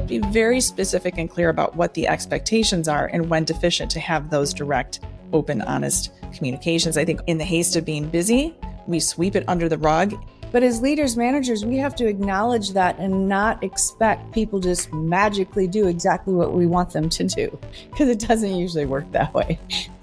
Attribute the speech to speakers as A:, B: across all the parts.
A: Be very specific and clear about what the expectations are and when deficient to have those direct, open, honest communications. I think in the haste of being busy, we sweep it under the rug.
B: But as leaders, managers, we have to acknowledge that and not expect people just magically do exactly what we want them to do, because it doesn't usually work that way.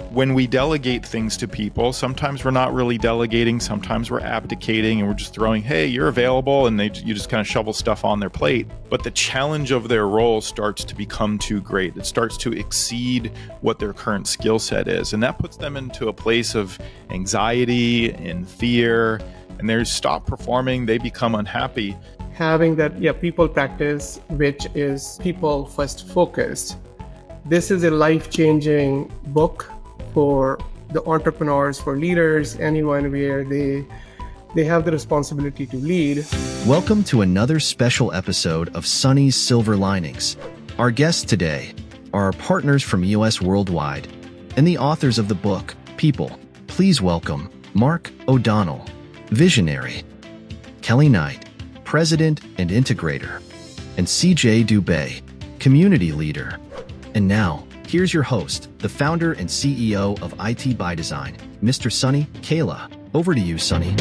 C: When we delegate things to people, sometimes we're not really delegating, sometimes we're abdicating and we're just throwing, hey, you're available, and you just kind of shovel stuff on their plate. But the challenge of their role starts to become too great. It starts to exceed what their current skill set is. And that puts them into a place of anxiety and fear, and they stop performing, they become unhappy.
D: Having that people practice, which is people first focused. This is a life-changing book for the entrepreneurs, for leaders, anyone where they have the responsibility to lead.
E: Welcome to another special episode of Sunny's Silver Linings. Our guests today are our partners from EOS Worldwide and the authors of the book, People. Please welcome Mark O'Donnell, Visionary, Kelly Knight, President and Integrator, and CJ Dubé, Community Leader. And now, here's your host, the founder and CEO of IT by Design, Mr. Sunny Kaila. Over to you, Sunny.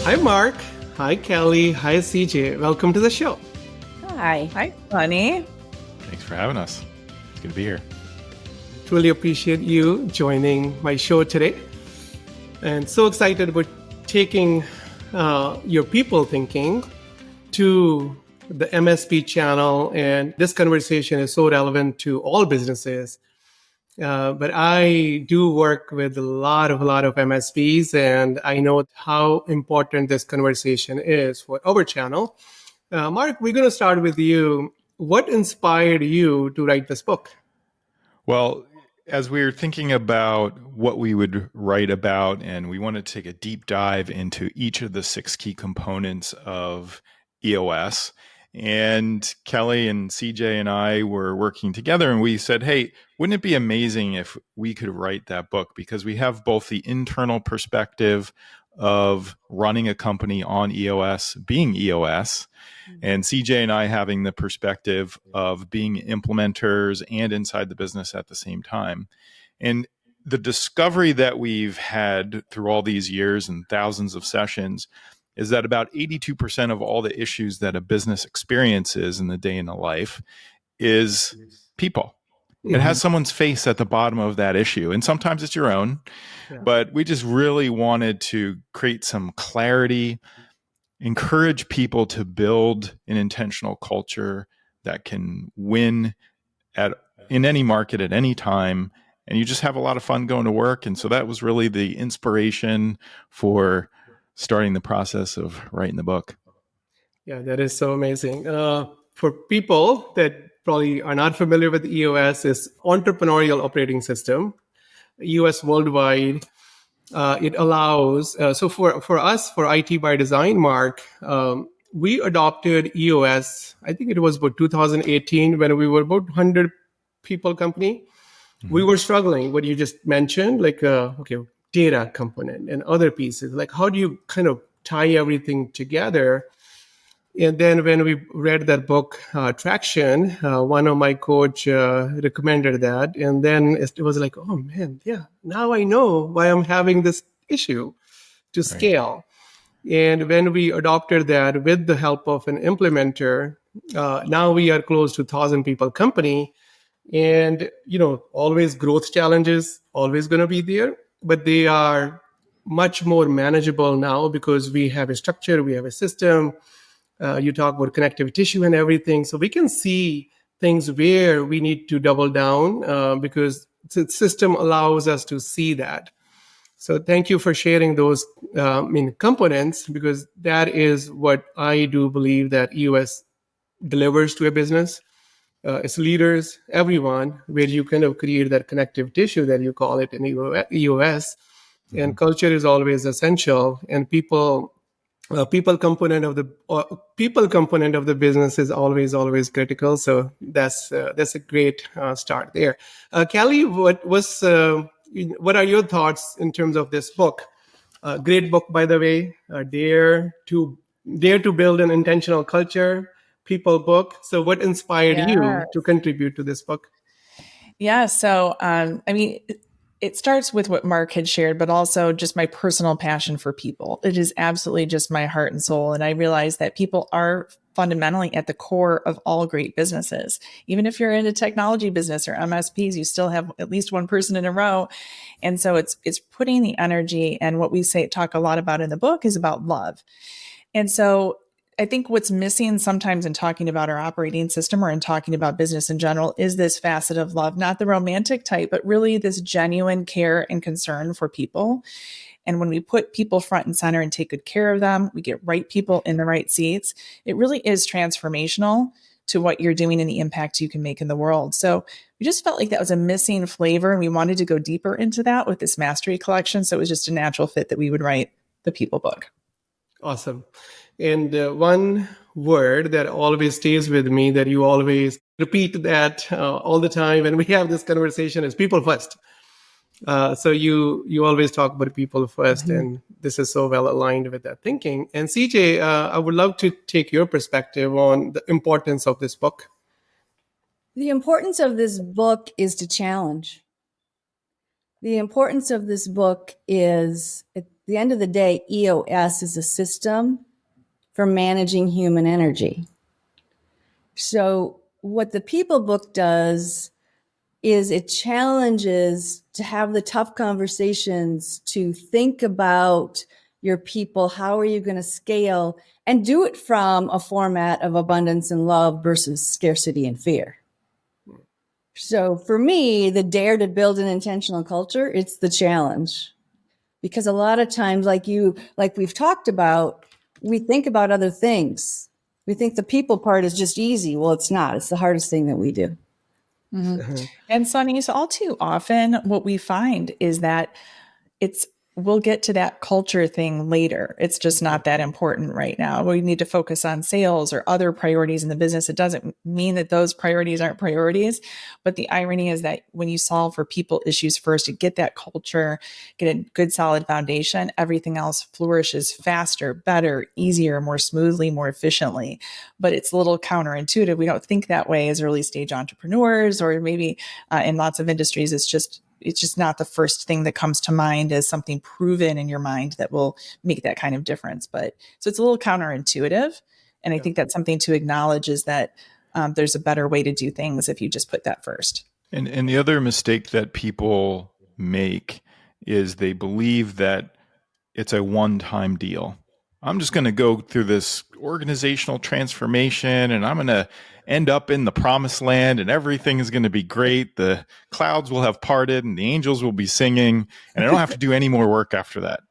D: Hi, Mark. Hi, Kelly. Hi, CJ. Welcome to the show.
B: Hi.
A: Hi, Sunny.
C: Thanks for having us. It's good to be here.
D: Truly appreciate you joining my show today. And so excited about taking your people thinking to the MSP channel. And this conversation is so relevant to all businesses. But I do work with a lot of MSPs, and I know how important this conversation is for our channel. Mark, we're going to start with you. What inspired you to write this book?
C: Well, as we were thinking about what we would write about, and we wanted to take a deep dive into each of the 6 key components of EOS, and Kelly and CJ and I were working together, and we said, hey, wouldn't it be amazing if we could write that book? Because we have both the internal perspective of running a company on EOS, being EOS, and CJ and I having the perspective of being implementers and inside the business at the same time. And the discovery that we've had through all these years and thousands of sessions is that about 82% of all the issues that a business experiences in the day in the life is people. Mm-hmm. It has someone's face at the bottom of that issue. And sometimes it's your own, but we just really wanted to create some clarity, encourage people to build an intentional culture that can win in any market at any time. And you just have a lot of fun going to work. And so that was really the inspiration for starting the process of writing the book.
D: Yeah, that is so amazing. For people that probably are not familiar with EOS, is Entrepreneurial Operating System, EOS Worldwide. It allows, so for us, for IT by Design, Mark, we adopted EOS, I think it was about 2018 when we were about 100 people company. Mm-hmm. We were struggling, what you just mentioned, like, data component and other pieces. Like, how do you kind of tie everything together? And then when we read that book, Traction, one of my coach recommended that. And then it was like, oh man, yeah, now I know why I'm having this issue to scale. Right. And when we adopted that with the help of an implementer, now we are close to 1,000 people company. And, always growth challenges, always going to be there, but they are much more manageable now because we have a structure, we have a system. You talk about connective tissue and everything. So we can see things where we need to double down because the system allows us to see that. So thank you for sharing those components, because that is what I do believe that EOS delivers to a business. It's leaders, everyone, where you kind of create that connective tissue that you call it in EOS. Mm-hmm. And culture is always essential, and people component of the business is always critical. So that's a great start there. Kelly, what are your thoughts in terms of this book? Great book, by the way. Dare to build an intentional culture. People book. So what inspired
A: Yeah.
D: you to contribute to this book?
A: Yeah. So, I mean, it starts with what Mark had shared, but also just my personal passion for people. It is absolutely just my heart and soul. And I realize that people are fundamentally at the core of all great businesses. Even if you're in a technology business or MSPs, you still have at least one person in a row. And so it's putting the energy, and what we talk a lot about in the book is about love. And so I think what's missing sometimes in talking about our operating system or in talking about business in general is this facet of love, not the romantic type, but really this genuine care and concern for people. And when we put people front and center and take good care of them, we get right people in the right seats. It really is transformational to what you're doing and the impact you can make in the world. So we just felt like that was a missing flavor, and we wanted to go deeper into that with this mastery collection. So it was just a natural fit that we would write the people book.
D: Awesome. And one word that always stays with me, that you always repeat that all the time when we have this conversation, is people first. So you always talk about people first, and this is so well aligned with that thinking. And CJ, I would love to take your perspective on the importance of this book.
B: The importance of this book is to challenge. The importance of this book is, at the end of the day, EOS is a system for managing human energy. So what the people book does is it challenges to have the tough conversations, to think about your people. How are you going to scale, and do it from a format of abundance and love versus scarcity and fear? So for me, the dare to build an intentional culture, it's the challenge. Because a lot of times, like we've talked about, we think about other things. We think the people part is just easy. Well, it's not. It's the hardest thing that we do.
A: Mm-hmm. And Sunny, so all too often what we find is that we'll get to that culture thing later. It's just not that important right now. We need to focus on sales or other priorities in the business. It doesn't mean that those priorities aren't priorities, but the irony is that when you solve for people issues first, you get that culture, get a good solid foundation, everything else flourishes faster, better, easier, more smoothly, more efficiently. But it's a little counterintuitive. We don't think that way as early stage entrepreneurs, or maybe in lots of industries, it's just not the first thing that comes to mind as something proven in your mind that will make that kind of difference. But so it's a little counterintuitive. And I think that's something to acknowledge, is that there's a better way to do things if you just put that first.
C: And the other mistake that people make is they believe that it's a one-time deal. I'm just going to go through this organizational transformation and I'm going to end up in the promised land and everything is going to be great. The clouds will have parted and the angels will be singing and I don't have to do any more work after that.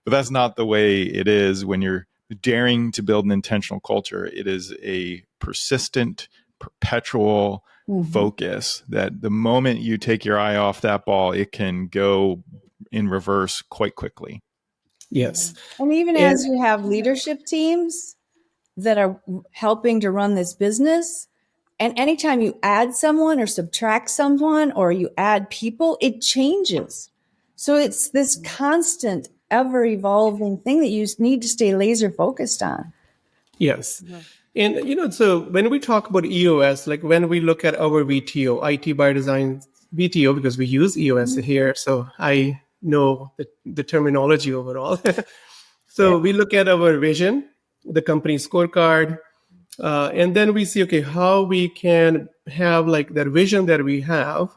C: But that's not the way it is when you're daring to build an intentional culture. It is a persistent, perpetual focus that the moment you take your eye off that ball, it can go in reverse quite quickly.
D: Yes.
B: And even as you have leadership teams that are helping to run this business, and anytime you add someone or subtract someone or you add people, it changes. So it's this constant, ever evolving thing that you need to stay laser focused on.
D: Yes. And, so when we talk about EOS, like when we look at our VTO, IT by Design VTO, because we use EOS here, so I know the terminology overall. So we look at our vision, the company scorecard, and then we see, okay, how we can have like that vision that we have,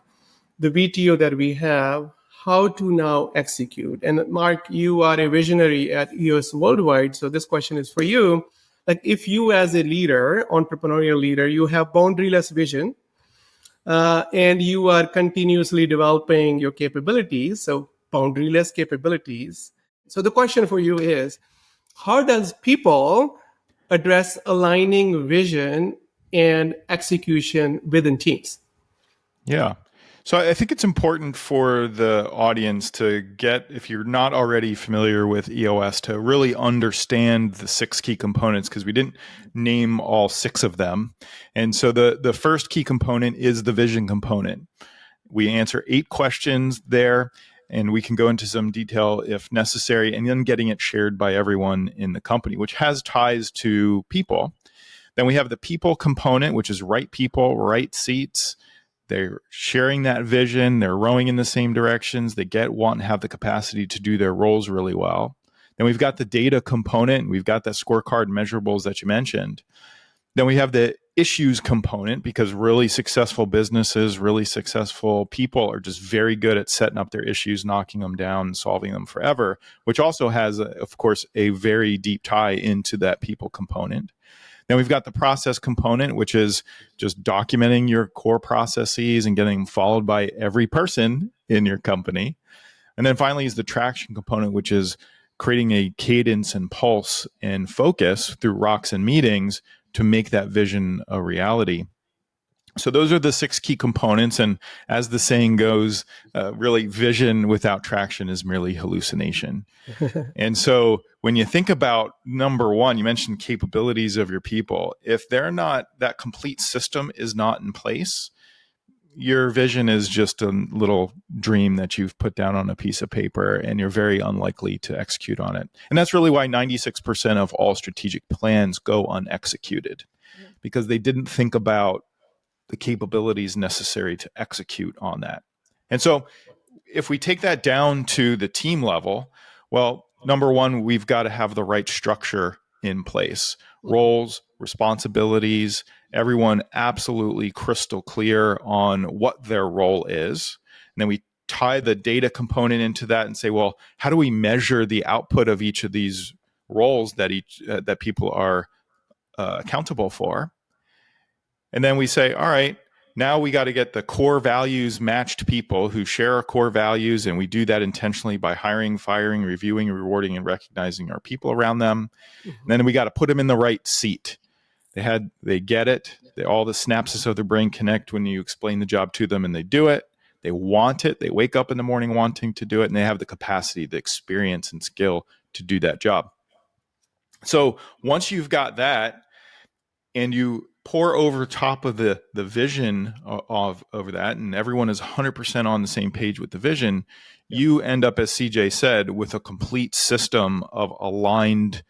D: the VTO that we have, how to now execute. And Mark, you are a visionary at EOS Worldwide. So this question is for you. Like if you as a leader, entrepreneurial leader, you have boundaryless vision, and you are continuously developing your capabilities, so boundaryless capabilities. So the question for you is, how does people address aligning vision and execution within teams?
C: Yeah. So I think it's important for the audience to get, if you're not already familiar with EOS, to really understand the 6 key components, because we didn't name all 6 of them. And so the first key component is the vision component. We answer 8 questions there, and we can go into some detail if necessary, and then getting it shared by everyone in the company, which has ties to people. Then we have the people component, which is right people, right seats. They're sharing that vision. They're rowing in the same directions. They want, and have the capacity to do their roles really well. Then we've got the data component. We've got that scorecard measurables that you mentioned. Then we have the issues component, because really successful businesses, really successful people are just very good at setting up their issues, knocking them down, and solving them forever, which also has, of course, a very deep tie into that people component. Then we've got the process component, which is just documenting your core processes and getting them followed by every person in your company. And then finally is the traction component, which is creating a cadence and pulse and focus through rocks and meetings to make that vision a reality. So those are the 6 key components. And as the saying goes, really vision without traction is merely hallucination. And so when you think about number one, you mentioned capabilities of your people. If they're not, that complete system is not in place, your vision is just a little dream that you've put down on a piece of paper, and you're very unlikely to execute on it. And that's really why 96% of all strategic plans go unexecuted, because they didn't think about the capabilities necessary to execute on that. And so if we take that down to the team level, well, number one, we've got to have the right structure in place. Roles, responsibilities, everyone absolutely crystal clear on what their role is. And then we tie the data component into that and say, well, how do we measure the output of each of these roles that that people are accountable for? And then we say, all right, now we got to get the core values matched people who share our core values. And we do that intentionally by hiring, firing, reviewing, rewarding, and recognizing our people around them. And then we got to put them in the right seat. They get it. All the synapses of their brain connect when you explain the job to them, and they do it. They want it. They wake up in the morning wanting to do it, and they have the capacity, the experience, and skill to do that job. So once you've got that, and you pour over top of the vision over that, and everyone is 100% on the same page with the vision, you end up, as CJ said, with a complete system of aligned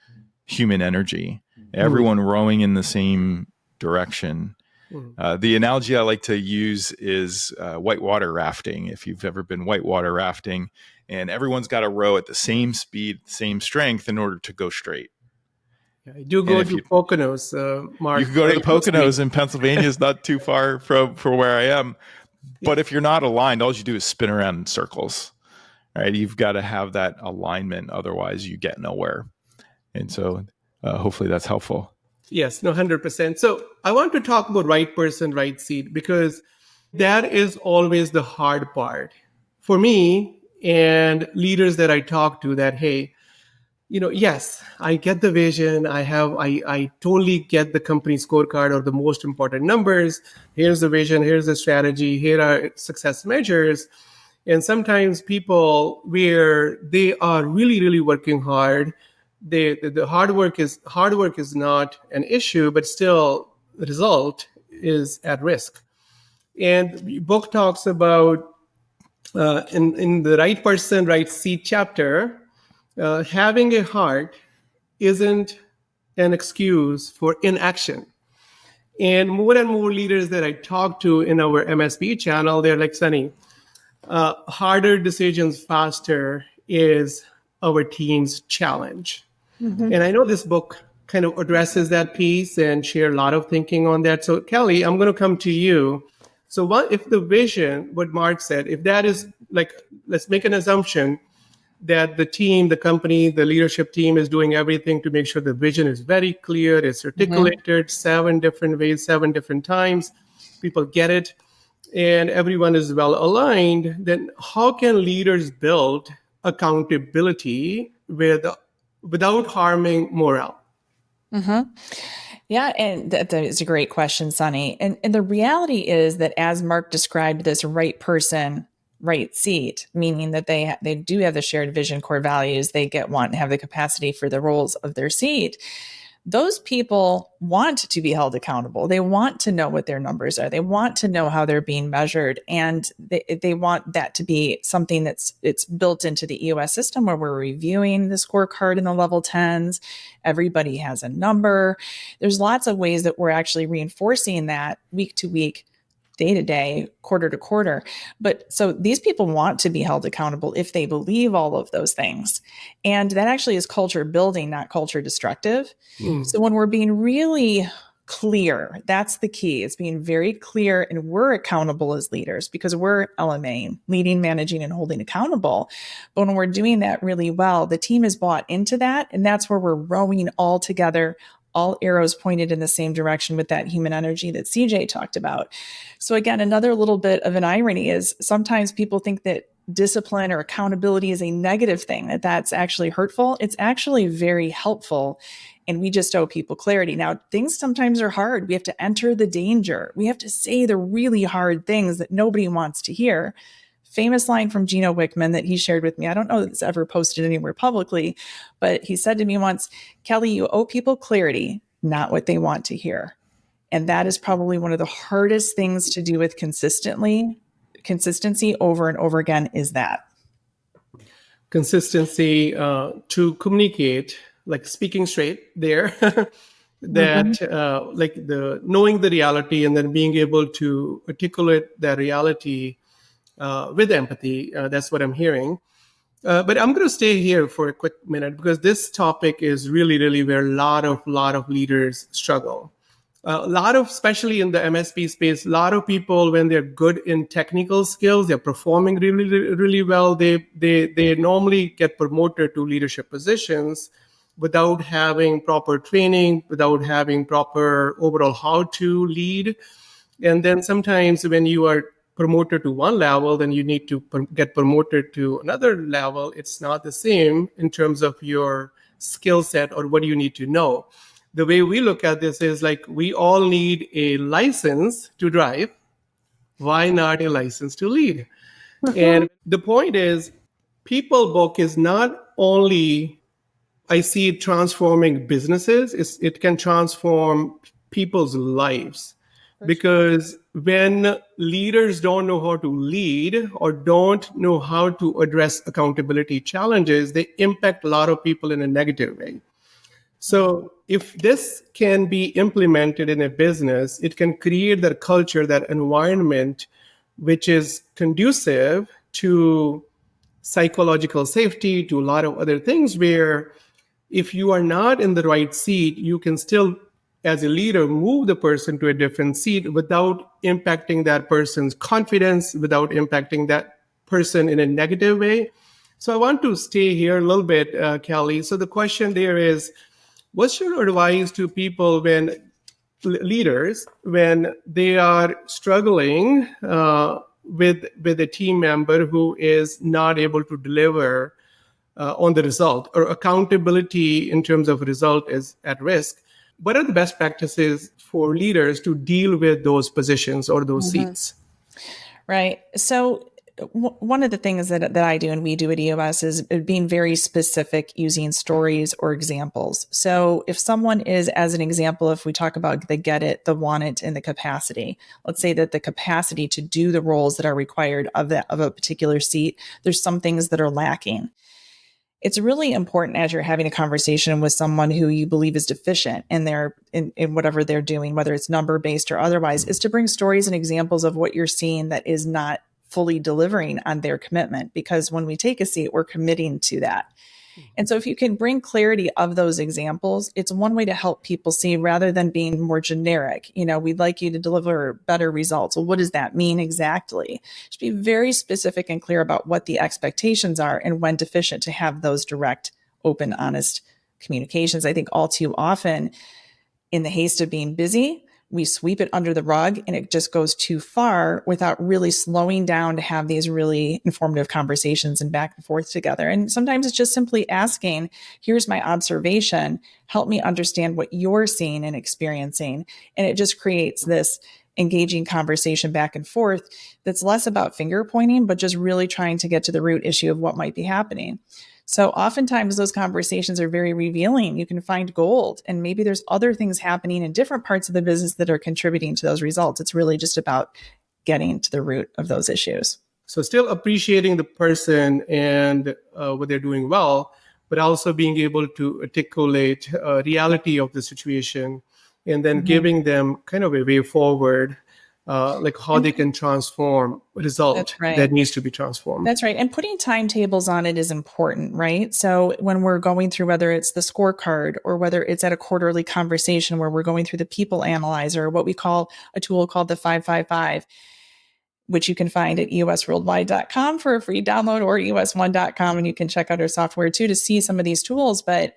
C: human energy, everyone rowing in the same direction. The analogy I like to use is whitewater rafting. If you've ever been whitewater rafting, and everyone's got to row at the same speed, same strength in order to go straight.
D: I do go to Poconos, Mark.
C: You can go to the Poconos in Pennsylvania. Is not too far from where I am. But if you're not aligned, all you do is spin around in circles. Right? You've got to have that alignment. Otherwise, you get nowhere. And so hopefully that's helpful.
D: Yes, no, 100%. So I want to talk about right person, right seat, because that is always the hard part for me and leaders that I talk to, that, hey, yes, I get the vision. I totally get the company scorecard or the most important numbers. Here's the vision. Here's the strategy. Here are success measures. And sometimes people, where they are really, really working hard, the hard work is not an issue, but still the result is at risk. And the book talks about in the right person, right seat chapter, having a heart isn't an excuse for inaction. And more leaders that I talk to in our MSP channel, they're like, Sunny, harder decisions faster is our team's challenge. Mm-hmm. And I know this book kind of addresses that piece and share a lot of thinking on that. So Kelly, I'm going to come to you. So what if the vision, what Mark said, if that is like, let's make an assumption that the team, the company, the leadership team is doing everything to make sure the vision is very clear, it's articulated 7 different ways, 7 different times, people get it, and everyone is well aligned, then how can leaders build accountability without harming morale?
A: Mm-hmm. Yeah, and that is a great question, Sunny. And the reality is that, as Mark described, this right person, right seat, meaning that they do have the shared vision, core values, they want and have the capacity for the roles of their seat. those people want to be held accountable. They want to know what their numbers are. They want to know how they're being measured. And they want that to be something it's built into the EOS system, where we're reviewing the scorecard in the level 10s. Everybody has a number. There's lots of ways that we're actually reinforcing that week to week, day to day, quarter to quarter. But so these people want to be held accountable if they believe all of those things. And that actually is culture building, not culture destructive. So when we're being really clear, that's the key. It's being very clear, and we're accountable as leaders because we're LMA, leading, managing, and holding accountable. But when we're doing that really well, the team is bought into that. And that's where we're rowing all together, all arrows pointed in the same direction with that human energy that CJ talked about. So again, another little bit of an irony is sometimes people think that discipline or accountability is a negative thing, that's actually hurtful. It's actually very helpful. And we just owe people clarity. Now, things sometimes are hard. We have to enter the danger. We have to say the really hard things that nobody wants to hear. Famous line from Gino Wickman that he shared with me. I don't know that it's ever posted anywhere publicly, but he said to me once, Kelly, you owe people clarity, not what they want to hear. And that is probably one of the hardest things to do with consistency over and over again, is that.
D: Consistency to communicate, like speaking straight there, that like the knowing the reality and then being able to articulate that reality with empathy. That's what I'm hearing. But I'm going to stay here for a quick minute because this topic is really, really where a lot of leaders struggle. Especially in the MSP space, a lot of people, when they're good in technical skills, they're performing really, really well. They normally get promoted to leadership positions without having proper training, without having proper overall how to lead. And then sometimes when you are promoted to one level, then you need to get promoted to another level. It's not the same in terms of your skill set or what you need to know. The way we look at this is like we all need a license to drive. Why not a license to lead? And the point is, People Book is not only, I see it transforming businesses, it can transform people's lives. Because when leaders don't know how to lead or don't know how to address accountability challenges, they impact a lot of people in a negative way. So if this can be implemented in a business, it can create that culture, that environment, which is conducive to psychological safety, to a lot of other things where if you are not in the right seat, you can still, as a leader, move the person to a different seat without impacting that person's confidence, without impacting that person in a negative way. So I want to stay here a little bit, Kelly. So the question there is, what's your advice to people leaders, when they are struggling with a team member who is not able to deliver on the result, or accountability in terms of result is at risk? What are the best practices for leaders to deal with those positions or those seats?
A: Right. So one of the things that I do and we do at EOS is being very specific using stories or examples. So if someone is, as an example, if we talk about the get it, the want it, and the capacity, let's say that the capacity to do the roles that are required of a particular seat, there's some things that are lacking. It's really important as you're having a conversation with someone who you believe is deficient in whatever they're doing, whether it's number based or otherwise, is to bring stories and examples of what you're seeing that is not fully delivering on their commitment. Because when we take a seat, we're committing to that. And so if you can bring clarity of those examples, it's one way to help people see, rather than being more generic. We'd like you to deliver better results. Well, what does that mean exactly? Just be very specific and clear about what the expectations are, and when deficient, to have those direct, open, honest communications. I think all too often, in the haste of being busy, we sweep it under the rug and it just goes too far without really slowing down to have these really informative conversations and back and forth together. And sometimes it's just simply asking, here's my observation, help me understand what you're seeing and experiencing. And it just creates this engaging conversation back and forth that's less about finger pointing, but just really trying to get to the root issue of what might be happening. So oftentimes those conversations are very revealing. You can find gold, and maybe there's other things happening in different parts of the business that are contributing to those results. It's really just about getting to the root of those issues.
D: So still appreciating the person and what they're doing well, but also being able to articulate reality of the situation, and then giving them kind of a way forward, like how they can transform a result
A: That's right.
D: that needs to be transformed.
A: That's right. And putting timetables on it is important, right? So when we're going through, whether it's the scorecard or whether it's at a quarterly conversation where we're going through the people analyzer, what we call a tool called the 555, which you can find at eosworldwide.com for a free download, or eos1.com. And you can check out our software too to see some of these tools. But,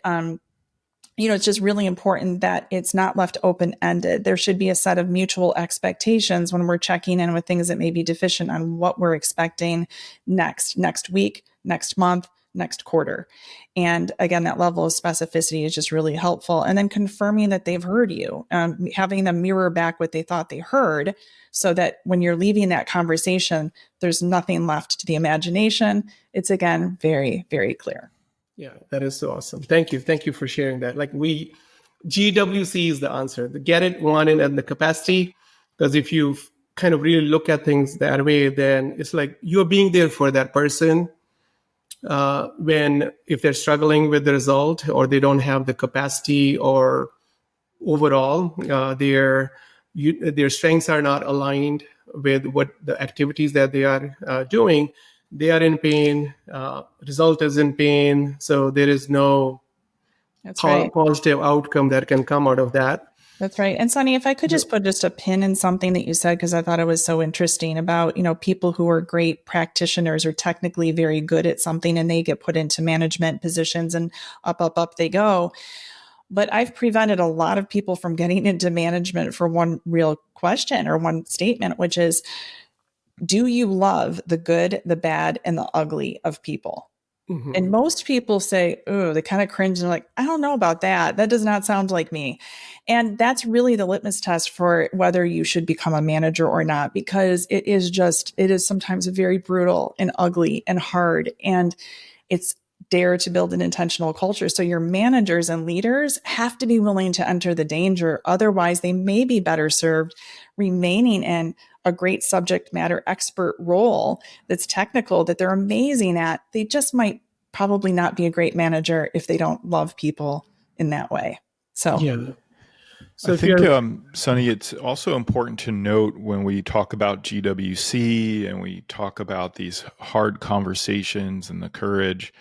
A: it's just really important that it's not left open-ended. There should be a set of mutual expectations when we're checking in with things that may be deficient on what we're expecting next week, next month, next quarter. And again, that level of specificity is just really helpful. And then confirming that they've heard you, having them mirror back what they thought they heard, so that when you're leaving that conversation, there's nothing left to the imagination. It's, again, very, very clear.
D: Yeah, that is so awesome. Thank you. Thank you for sharing that. GWC is the answer. The get it, want it, and the capacity. Because if you kind of really look at things that way, then it's like you're being there for that person if they're struggling with the result, or they don't have the capacity, or overall their strengths are not aligned with what the activities that they are doing. They are in pain. Result is in pain. So there is no positive outcome that can come out of that.
A: That's right. And Sunny, if I could just put just a pin in something that you said, because I thought it was so interesting about, people who are great practitioners or technically very good at something, and they get put into management positions and up they go. But I've prevented a lot of people from getting into management for one real question or one statement, which is, do you love the good, the bad, and the ugly of people? Mm-hmm. And most people say, oh, they kind of cringe and like, I don't know about that. That does not sound like me. And that's really the litmus test for whether you should become a manager or not, because it is sometimes very brutal and ugly and hard. And it's dare to build an intentional culture. So your managers and leaders have to be willing to enter the danger. Otherwise, they may be better served remaining in a great subject matter expert role that's technical, that they're amazing at. They just might probably not be a great manager if they don't love people in that way. So,
D: yeah.
C: So I think, Sunny, it's also important to note when we talk about GWC and we talk about these hard conversations and the courage,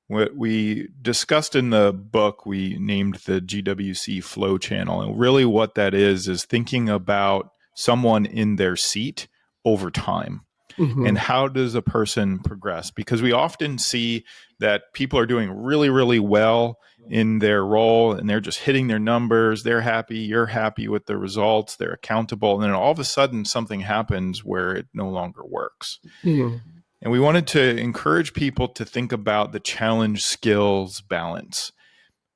C: what we discussed in the book, we named the GWC flow channel. And really what that is thinking about someone in their seat over time. Mm-hmm. And how does a person progress? Because we often see that people are doing really, really well in their role and they're just hitting their numbers. They're happy. You're happy with the results. They're accountable. And then all of a sudden something happens where it no longer works. Mm-hmm. And we wanted to encourage people to think about the challenge skills balance.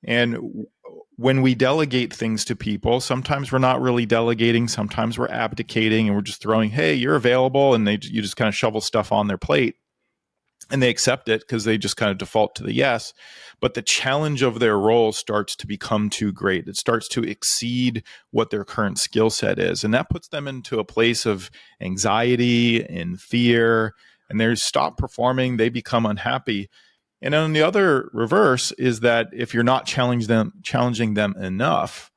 C: And when we delegate things to people, sometimes we're not really delegating. Sometimes we're abdicating and we're just throwing, hey, you're available. And you just kind of shovel stuff on their plate. And they accept it because they just kind of default to the yes. But the challenge of their role starts to become too great. It starts to exceed what their current skill set is. And that puts them into a place of anxiety and fear. And they stop performing. They become unhappy. And on the other reverse is that if you're not challenging them enough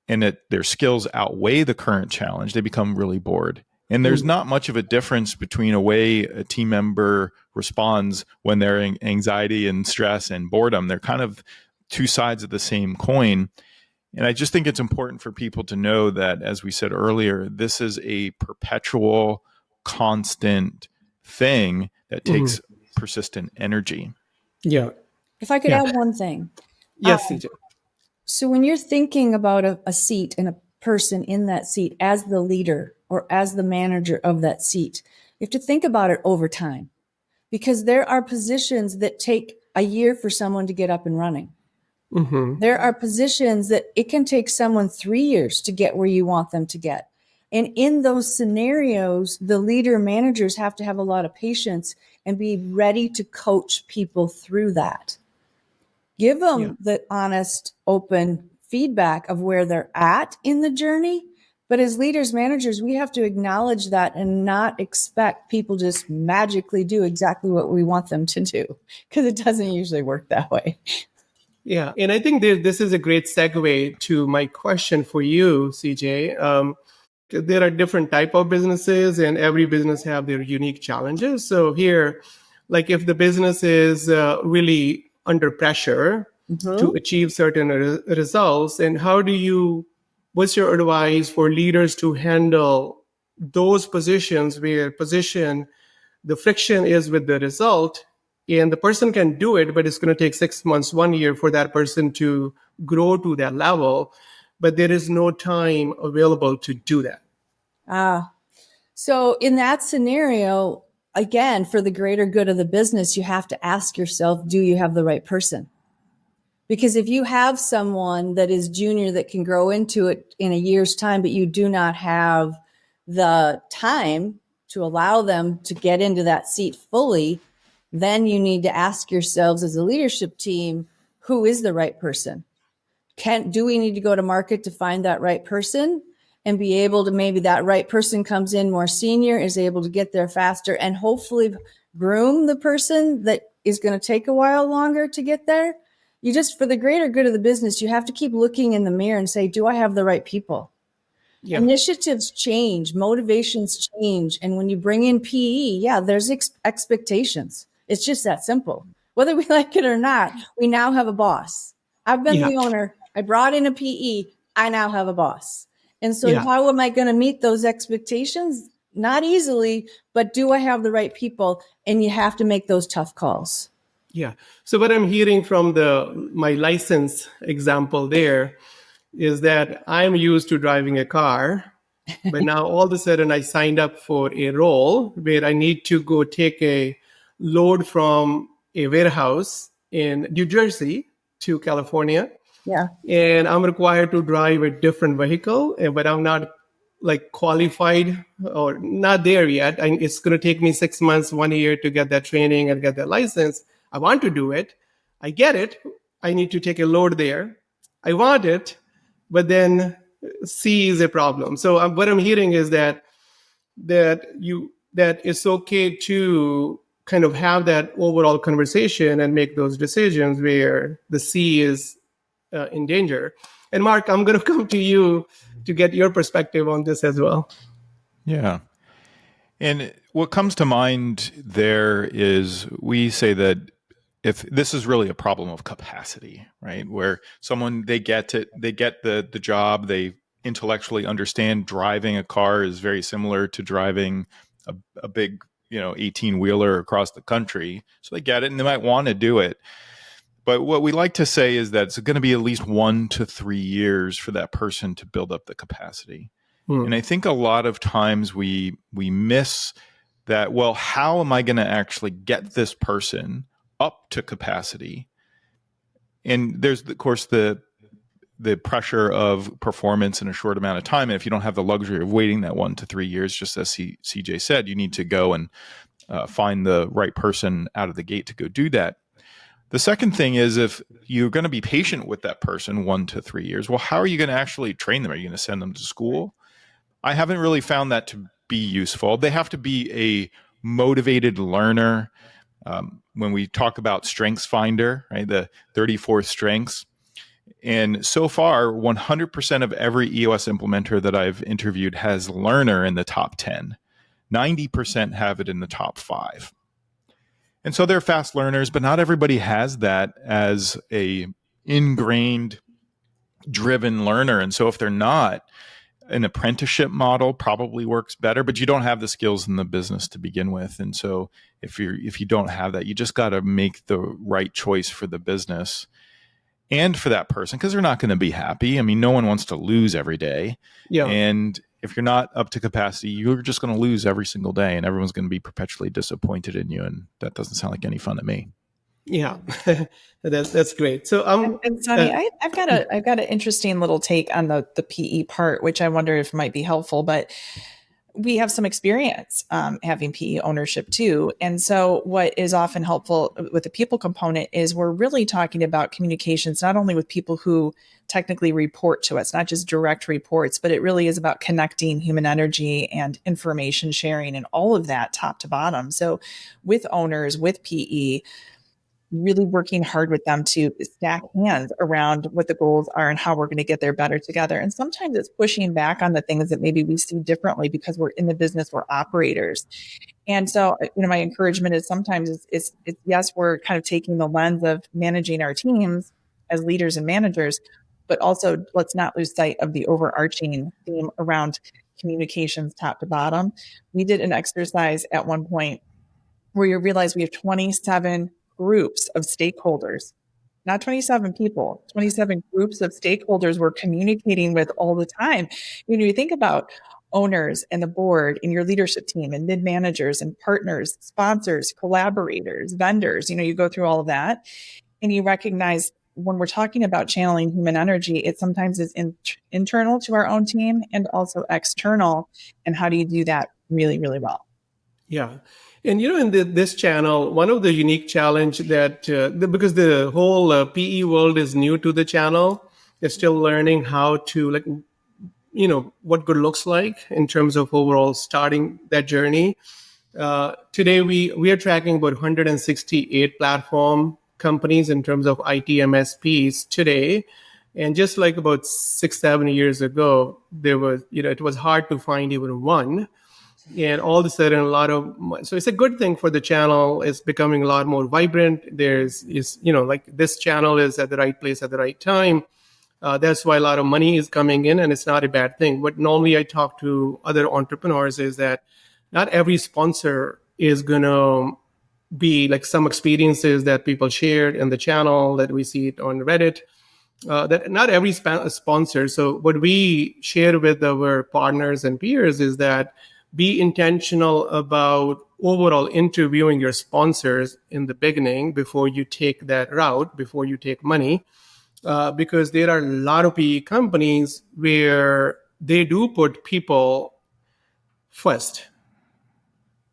C: and that their skills outweigh the current challenge, they become really bored. And there's not much of a difference between a way a team member responds when they're in anxiety and stress and boredom. They're kind of two sides of the same coin. And I just think it's important for people to know that, as we said earlier, this is a perpetual, constant thing that takes persistent energy.
D: Yeah.
B: If I could add one thing.
D: Yes, CJ.
B: So when you're thinking about a seat and a person in that seat as the leader or as the manager of that seat, you have to think about it over time, because there are positions that take a year for someone to get up and running. Mm-hmm. There are positions that it can take someone 3 years to get where you want them to get. And in those scenarios, the leader managers have to have a lot of patience and be ready to coach people through that. Give them the honest, open feedback of where they're at in the journey. But as leaders, managers, we have to acknowledge that and not expect people just magically do exactly what we want them to do, because it doesn't usually work that way.
D: Yeah. And I think this is a great segue to my question for you, CJ. There are different type of businesses, and every business have their unique challenges. So here, like if the business is really under pressure to achieve certain results, and what's your advice for leaders to handle those positions where the friction is with the result, and the person can do it, but it's going to take 6 months, 1 year for that person to grow to that level, but there is no time available to do that.
B: So in that scenario, again, for the greater good of the business, you have to ask yourself, do you have the right person? Because if you have someone that is junior that can grow into it in a year's time, but you do not have the time to allow them to get into that seat fully, then you need to ask yourselves as a leadership team, who is the right person? Do we need to go to market to find that right person and be able to, maybe that right person comes in more senior, is able to get there faster, and hopefully groom the person that is going to take a while longer to get there? You just, for the greater good of the business, you have to keep looking in the mirror and say, do I have the right people? Yeah. Initiatives change, motivations change. And when you bring in PE, there's expectations. It's just that simple. Whether we like it or not, we now have a boss. I've been the owner. I brought in a PE. I now have a boss. And so how am I going to meet those expectations? Not easily, but do I have the right people? And you have to make those tough calls.
D: Yeah. So what I'm hearing from my license example there is that I'm used to driving a car, but now all of a sudden I signed up for a role where I need to go take a load from a warehouse in New Jersey to California.
B: Yeah.
D: And I'm required to drive a different vehicle, but I'm not like qualified or not there yet. It's going to take me 6 months, 1 year to get that training and get that license. I want to do it. I get it. I need to take a load there. I want it, but then C is a problem. So what I'm hearing is that it's okay to kind of have that overall conversation and make those decisions where the C is in danger. And Mark, I'm going to come to you to get your perspective on this as well.
C: Yeah. And what comes to mind there is we say that if this is really a problem of capacity, right? Where someone, they get the job, they intellectually understand driving a car is very similar to driving a big, 18-wheeler across the country. So they get it and they might want to do it. But what we like to say is that it's going to be at least 1 to 3 years for that person to build up the capacity. And I think a lot of times we miss that, well, how am I going to actually get this person up to capacity? And there's, of course, the pressure of performance in a short amount of time. And if you don't have the luxury of waiting that 1 to 3 years, just as CJ said, you need to go and find the right person out of the gate to go do that. The second thing is, if you're going to be patient with that person 1 to 3 years, well, how are you going to actually train them? Are you going to send them to school? I haven't really found that to be useful. They have to be a motivated learner. When we talk about Strengths Finder, right, the 34 strengths. And so far, 100% of every EOS implementer that I've interviewed has learner in the top 10. 90% have it in the top 5. And so they're fast learners, but not everybody has that as a ingrained, driven learner. And so if they're not, an apprenticeship model probably works better, but you don't have the skills in the business to begin with. And so if you don't have that, you just got to make the right choice for the business and for that person, because they're not going to be happy. I mean, no one wants to lose every day. Yeah. And if you're not up to capacity, you're just going to lose every single day, and everyone's going to be perpetually disappointed in you. And that doesn't sound like any fun to me.
D: Yeah, that's great. So
A: And Sonny, I've got an interesting little take on the PE part, which I wonder if might be helpful. But we have some experience having PE ownership too. And so, what is often helpful with the people component is we're really talking about communications, not only with people who technically report to us, not just direct reports, but it really is about connecting human energy and information sharing and all of that top to bottom. So, with owners, with PE, really working hard with them to stack hands around what the goals are and how we're going to get there better together. And sometimes it's pushing back on the things that maybe we see differently because we're in the business, we're operators. And so, my encouragement is sometimes it's yes, we're kind of taking the lens of managing our teams as leaders and managers, but also let's not lose sight of the overarching theme around communications top to bottom. We did an exercise at one point where you realize we have 27 groups of stakeholders, not 27 people, 27 groups of stakeholders we're communicating with all the time. You think about owners and the board and your leadership team and mid managers and partners, sponsors, collaborators, vendors, you go through all of that and you recognize when we're talking about channeling human energy, it sometimes is internal to our own team and also external. And how do you do that really, really well?
D: Yeah. And in this channel, one of the unique challenge that because the whole PE world is new to the channel, they're still learning how to what good looks like in terms of overall starting that journey. Today we are tracking about 168 platform companies in terms of IT MSPs today. And just like about 6-7 years ago, there was it was hard to find even one. And all of a sudden so it's a good thing for the channel. It's becoming a lot more vibrant. Like this channel is at the right place at the right time. That's why a lot of money is coming in, and it's not a bad thing. What normally I talk to other entrepreneurs is that not every sponsor is going to be like some experiences that people shared in the channel that we see it on Reddit. That not every sponsor. So what we share with our partners and peers is that be intentional about overall interviewing your sponsors in the beginning before you take that route, before you take money, because there are a lot of PE companies where they do put people first.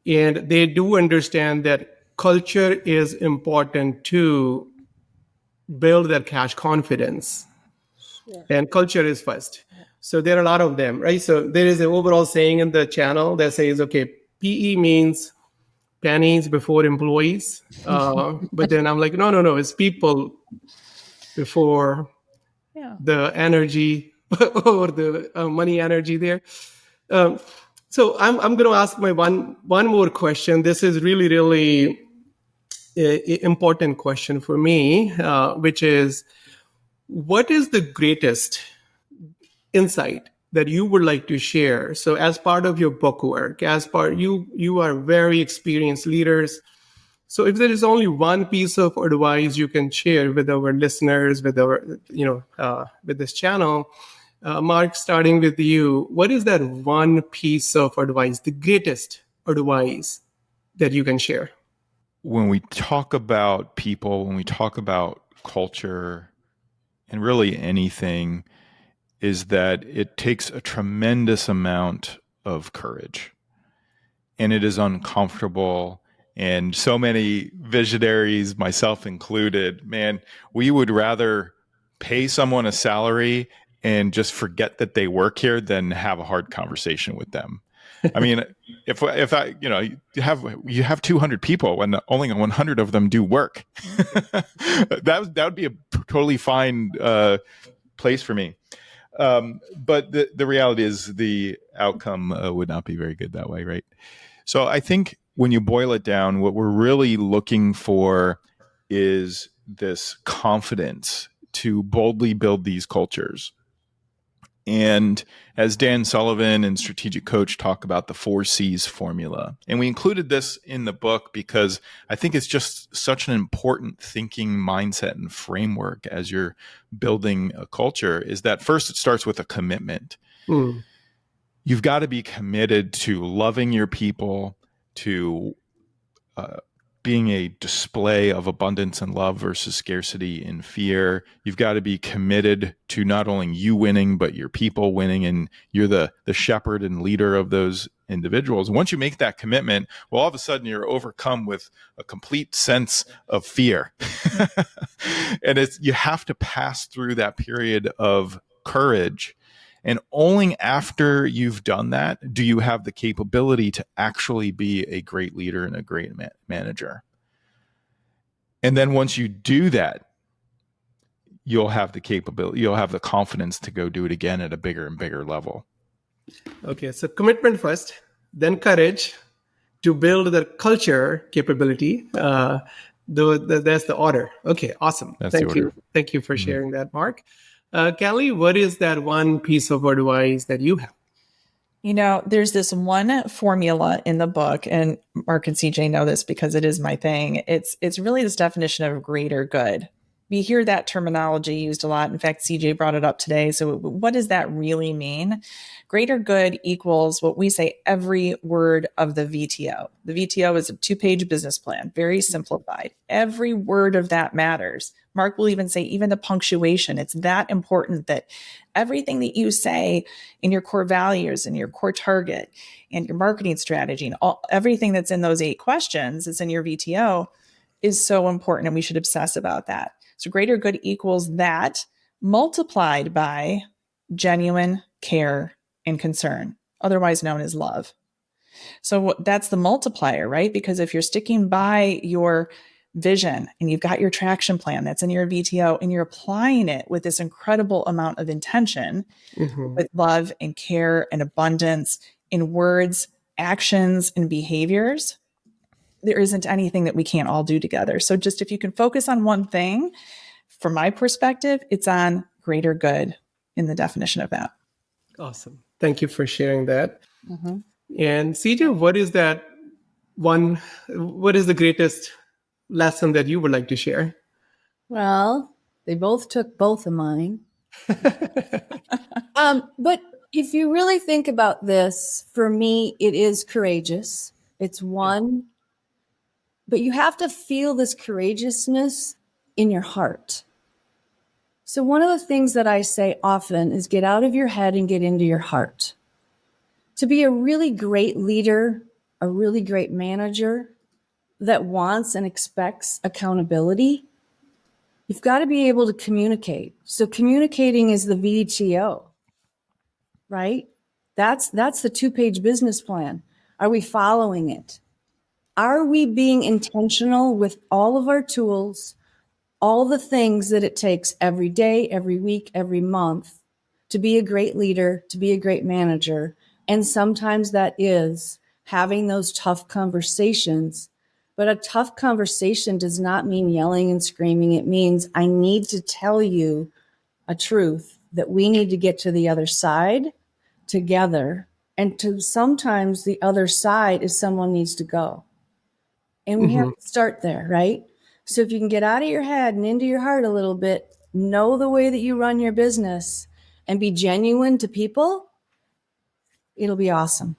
D: And they do understand that culture is important to build that cash confidence. Sure. And culture is first. So there are a lot of them, right? So there is an overall saying in the channel that says, okay, PE means pennies before employees. But then I'm like, no, it's people before the energy or the money energy there. So I'm going to ask my one more question. This is really, really important question for me, which is, what is the greatest insight that you would like to share? So as part of your book work, you are very experienced leaders. So if there is only one piece of advice you can share with our listeners, with our, with this channel, Mark, starting with you, what is that one piece of advice, the greatest advice that you can share?
C: When we talk about people, when we talk about culture, and really anything, is that it takes a tremendous amount of courage. And it is uncomfortable. And so many visionaries, myself included, man, we would rather pay someone a salary and just forget that they work here than have a hard conversation with them. I mean, if I, you have 200 people when only 100 of them do work, that would be a totally fine place for me. But the reality is the outcome would not be very good that way, right? So I think when you boil it down, what we're really looking for is this confidence to boldly build these cultures. And as Dan Sullivan and Strategic Coach talk about the 4Cs formula, and we included this in the book because I think it's just such an important thinking mindset and framework as you're building a culture, is that first it starts with a commitment. You've got to be committed to loving your people, to being a display of abundance and love versus scarcity and fear. You've got to be committed to not only you winning, but your people winning, and you're the shepherd and leader of those individuals. And once you make that commitment, well, all of a sudden you're overcome with a complete sense of fear. And you have to pass through that period of courage. And only after you've done that do you have the capability to actually be a great leader and a great manager. And then once you do that, you'll have the capability, you'll have the confidence to go do it again at a bigger and bigger level.
D: Okay, so commitment first, then courage to build the culture capability. That's the order. Okay, awesome. Thank you. Thank you for sharing that, Mark. Kelly, what is that one piece of advice that you have?
A: There's this one formula in the book, and Mark and CJ know this because it is my thing. It's really this definition of greater good. We hear that terminology used a lot. In fact, CJ brought it up today. So what does that really mean? Greater good equals what we say every word of the VTO. The VTO is a 2-page business plan, very simplified. Every word of that matters. Mark will even say even the punctuation. It's that important that everything that you say in your core values and your core target and your marketing strategy and everything that's in those 8 questions is in your VTO is so important, and we should obsess about that. So greater good equals that multiplied by genuine care and concern, otherwise known as love. So that's the multiplier, right? Because if you're sticking by your vision and you've got your traction plan that's in your VTO and you're applying it with this incredible amount of intention, with love and care and abundance in words, actions, and behaviors, there isn't anything that we can't all do together. So just if you can focus on one thing, from my perspective, it's on greater good in the definition of that.
D: Awesome. Thank you for sharing that. And CJ, what is the greatest lesson that you would like to share?
B: Well, they both took both of mine. But if you really think about this, for me, it is courageous. It's one, but you have to feel this courageousness in your heart. So one of the things that I say often is get out of your head and get into your heart. To be a really great leader, a really great manager that wants and expects accountability, you've got to be able to communicate. So communicating is the VTO, right? That's the 2-page business plan. Are we following it? Are we being intentional with all of our tools, all the things that it takes every day, every week, every month to be a great leader, to be a great manager? And sometimes that is having those tough conversations. But a tough conversation does not mean yelling and screaming. It means I need to tell you a truth that we need to get to the other side together. And sometimes the other side is someone needs to go. And we have to start there, right? So if you can get out of your head and into your heart a little bit, know the way that you run your business and be genuine to people, it'll be awesome.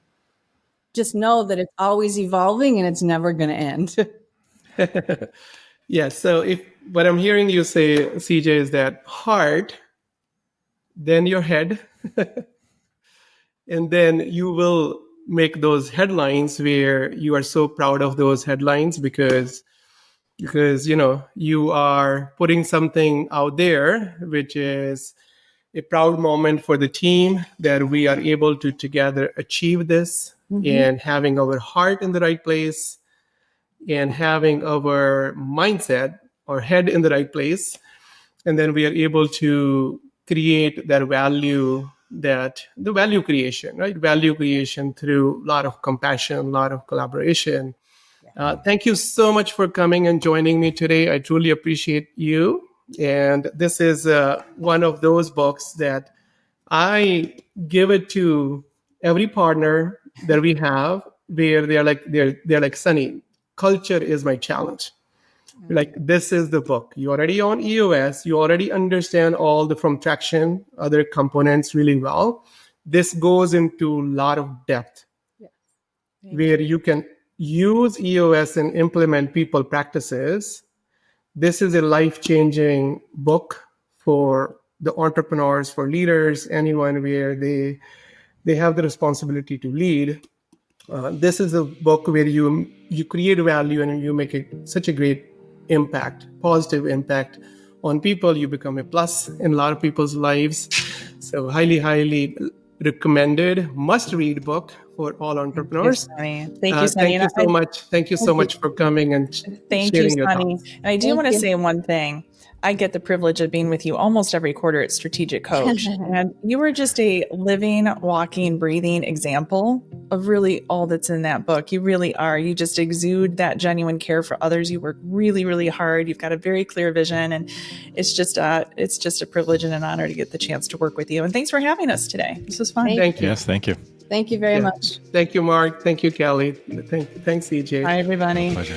B: Just know that it's always evolving and it's never going to end.
D: Yeah. So if what I'm hearing you say, CJ, is that heart, then your head, and then you will make those headlines where you are so proud of those headlines because you are putting something out there, which is a proud moment for the team that we are able to together achieve this, and having our heart in the right place and having our mindset or head in the right place. And then we are able to create that the value creation, right? Value creation through a lot of compassion, a lot of collaboration. Thank you so much for coming and joining me today. I truly appreciate you. And this is one of those books that I give it to every partner that we have, where they're like, Sunny, culture is my challenge. Like, this is the book. You're already on EOS. You already understand all the from traction, other components really well. This goes into a lot of depth where you can use EOS and implement people practices, this is a life-changing book for the entrepreneurs, for leaders, anyone where they have the responsibility to lead. This is a book where you create value and you make such a great impact, positive impact on people. You become a plus in a lot of people's lives. So highly recommended, must-read book for all entrepreneurs.
A: Thank you, Sunny.
D: Thank you so much. Thank you so much for coming and
A: Thank you,
D: sharing your
A: Sunny.
D: thoughts.
A: And I do
B: Thank
A: want to
B: you.
A: say one thing. I get the privilege of being with you almost every quarter at Strategic Coach. And you are just a living, walking, breathing example of really all that's in that book. You really are. You just exude that genuine care for others. You work really, really hard. You've got a very clear vision. And it's just a privilege and an honor to get the chance to work with you. And thanks for having us today. This was fun.
D: Thank you.
C: Yes, thank you.
B: Thank you very much.
D: Thank you, Mark. Thank you, Kelly. Thanks, EJ.
A: Bye, everybody.
C: Pleasure.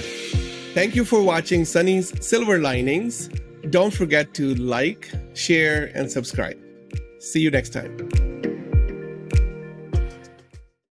F: Thank you for watching Sunny's Silver Linings. Don't forget to like, share, and subscribe. See you next time.